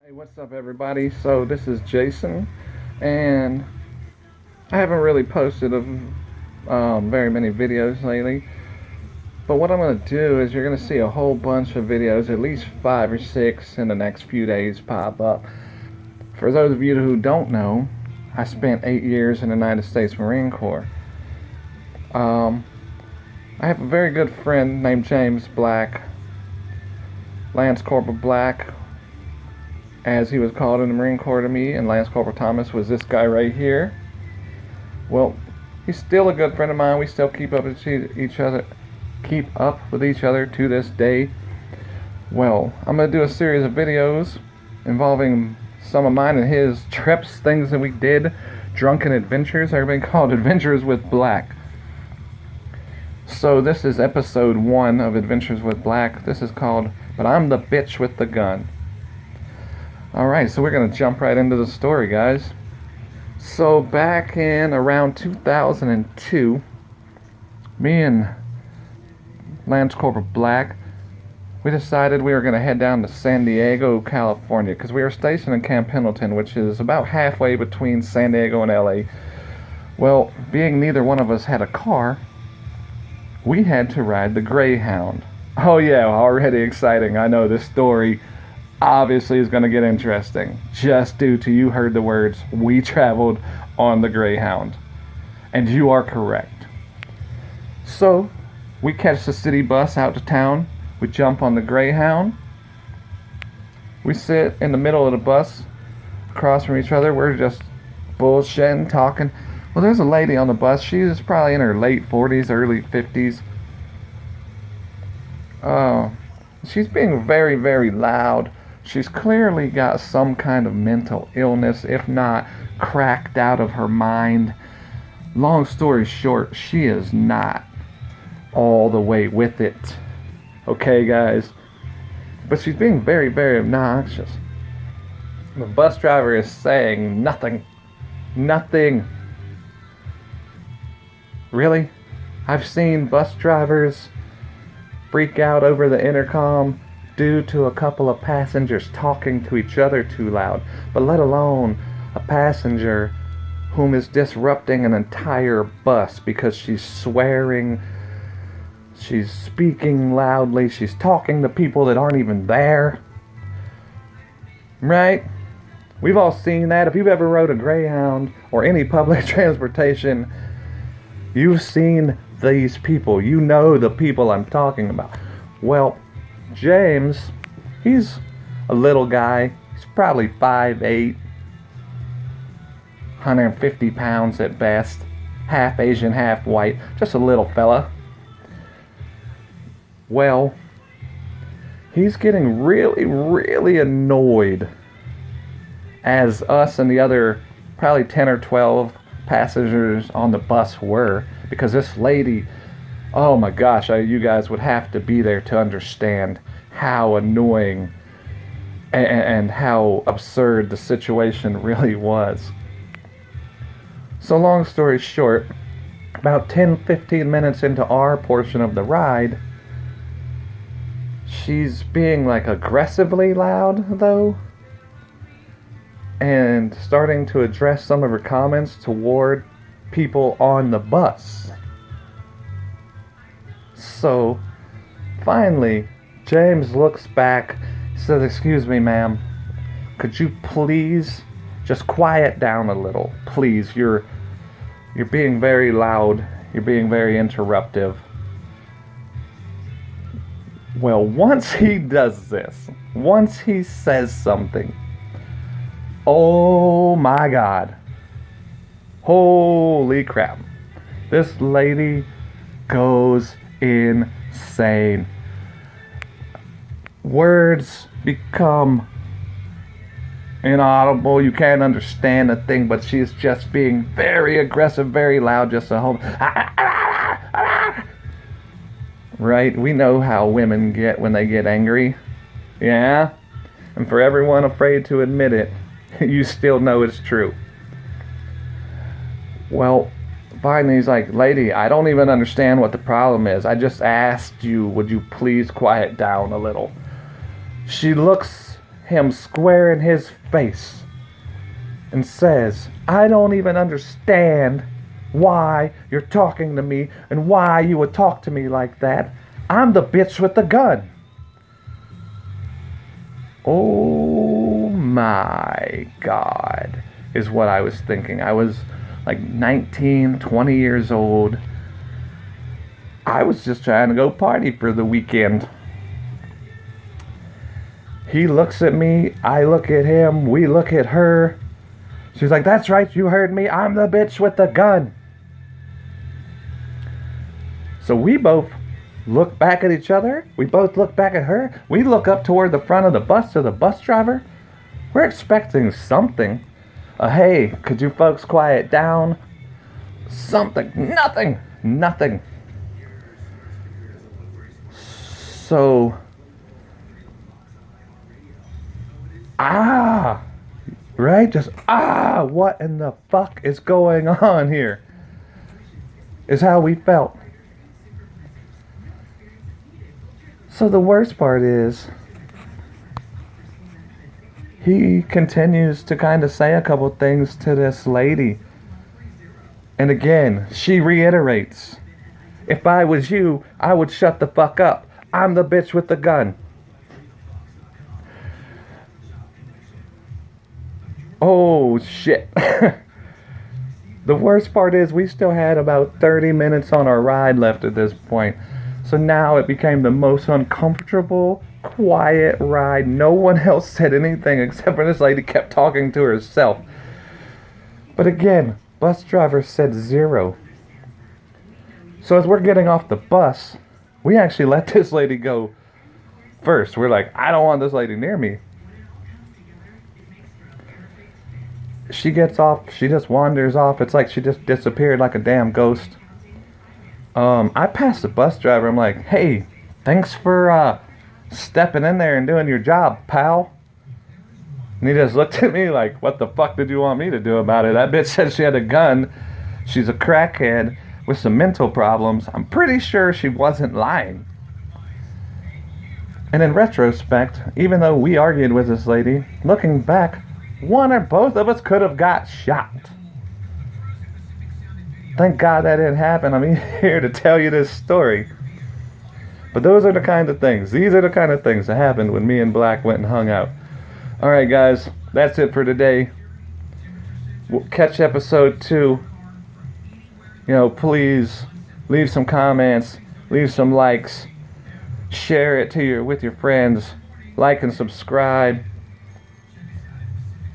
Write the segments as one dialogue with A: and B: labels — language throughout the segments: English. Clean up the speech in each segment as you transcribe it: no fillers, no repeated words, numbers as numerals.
A: Hey, what's up, everybody? So, this is Jason, and I haven't really posted very many videos lately. But what I'm going to do is you're going to see a whole bunch of videos, at least 5 or 6 in the next few days pop up. For those of you who don't know, I spent 8 years in the United States Marine Corps. Um, I have a very good friend named James Black, Lance Corporal Black, as he was called in the Marine Corps to me, and Lance Corporal Thomas was this guy right here. Well, he's still a good friend of mine. We still keep up with each other to this day. Well, I'm going to do a series of videos involving some of mine and his trips, things that we did, drunken adventures. They're being called Adventures with Black. So this is episode 1 of Adventures with Black. This is called But I'm the Bitch with the Gun. Alright, so we're going to jump right into the story, guys. So back in around 2002, me and Lance Corporal Black, we decided we were going to head down to San Diego, California, because we were stationed in Camp Pendleton, which is about halfway between San Diego and LA. Well, being neither one of us had a car, we had to ride the Greyhound. Oh yeah, already exciting. I know this story obviously is going to get interesting, just due to you heard the words, we traveled on the Greyhound. And you are correct. So, we catch the city bus out to town, we jump on the Greyhound, we sit in the middle of the bus, across from each other, we're just bullshitting, talking. Well, there's a lady on the bus, she's probably in her late 40s, early 50s. She's being very, very loud. She's clearly got some kind of mental illness, if not cracked out of her mind. Long story short, she is not all the way with it. Okay, guys? But she's being very, very obnoxious. The bus driver is saying nothing. Nothing. Really? I've seen bus drivers freak out over the intercom due to a couple of passengers talking to each other too loud, but let alone a passenger whom is disrupting an entire bus because she's swearing, she's speaking loudly, she's talking to people that aren't even there. Right? We've all seen that. If you've ever rode a Greyhound or any public transportation, you've seen these people. You know the people I'm talking about. Well, James, he's a little guy. He's probably 5'8", 150 pounds at best. Half Asian, half white. Just a little fella. Well, he's getting really, really annoyed as us and the other probably 10 or 12 passengers on the bus were, because this lady, oh my gosh, you guys would have to be there to understand how annoying and how absurd the situation really was. So long story short, about 10-15 minutes into our portion of the ride, she's being like aggressively loud though, and starting to address some of her comments toward people on the bus. So finally, James looks back, says, "Excuse me, ma'am, could you please just quiet down a little? Please, you're being very loud, you're being very interruptive." Well, once he does this, once he says something, oh my God, holy crap, this lady goes insane. Words become inaudible. You can't understand a thing, but she's just being very aggressive, very loud, just a whole... Right? We know how women get when they get angry. Yeah? And for everyone afraid to admit it, you still know it's true. Well, finally he's like, "Lady, I don't even understand what the problem is. I just asked you, would you please quiet down a little?" She looks him square in his face and says, I don't even understand why you're talking to me and why you would talk to me like that. I'm the bitch with the gun. Oh my God, is what I was thinking. I was like 19, 20 years old. I was just trying to go party for the weekend. He looks at me, I look at him, we look at her. She's like, that's right, you heard me, I'm the bitch with the gun. So we both look back at each other. We both look back at her. We look up toward the front of the bus to the bus driver. We're expecting something. Hey, could you folks quiet down? Something. Nothing. So, right? Just, what in the fuck is going on here? Is how we felt. So the worst part is, he continues to kind of say a couple things to this lady. And again, she reiterates, if I was you, I would shut the fuck up. I'm the bitch with the gun. Oh, shit. The worst part is we still had about 30 minutes on our ride left at this point. So now it became the most uncomfortable, quiet ride. No one else said anything except for this lady kept talking to herself. But again, bus driver said zero. So as we're getting off the bus, we actually let this lady go first. We're like, I don't want this lady near me. She gets off, she just wanders off. It's like she just disappeared like a damn ghost. I passed the bus driver. I'm like, hey, thanks for stepping in there and doing your job, pal. And he just looked at me like, what the fuck did you want me to do about it? That bitch said she had a gun. She's a crackhead with some mental problems. I'm pretty sure she wasn't lying. And in retrospect, even though we argued with this lady, looking back, one or both of us could have got shot. Thank God that didn't happen. I'm here to tell you this story. But those are the kind of things. These are the kind of things that happened when me and Black went and hung out. Alright guys, that's it for today. We'll catch episode 2. Please leave some comments, leave some likes, share it with your friends, like and subscribe.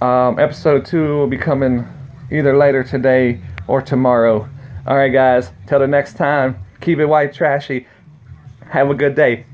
A: Episode 2 will be coming either later today or tomorrow. Alright guys, till the next time, keep it white trashy. Have a good day.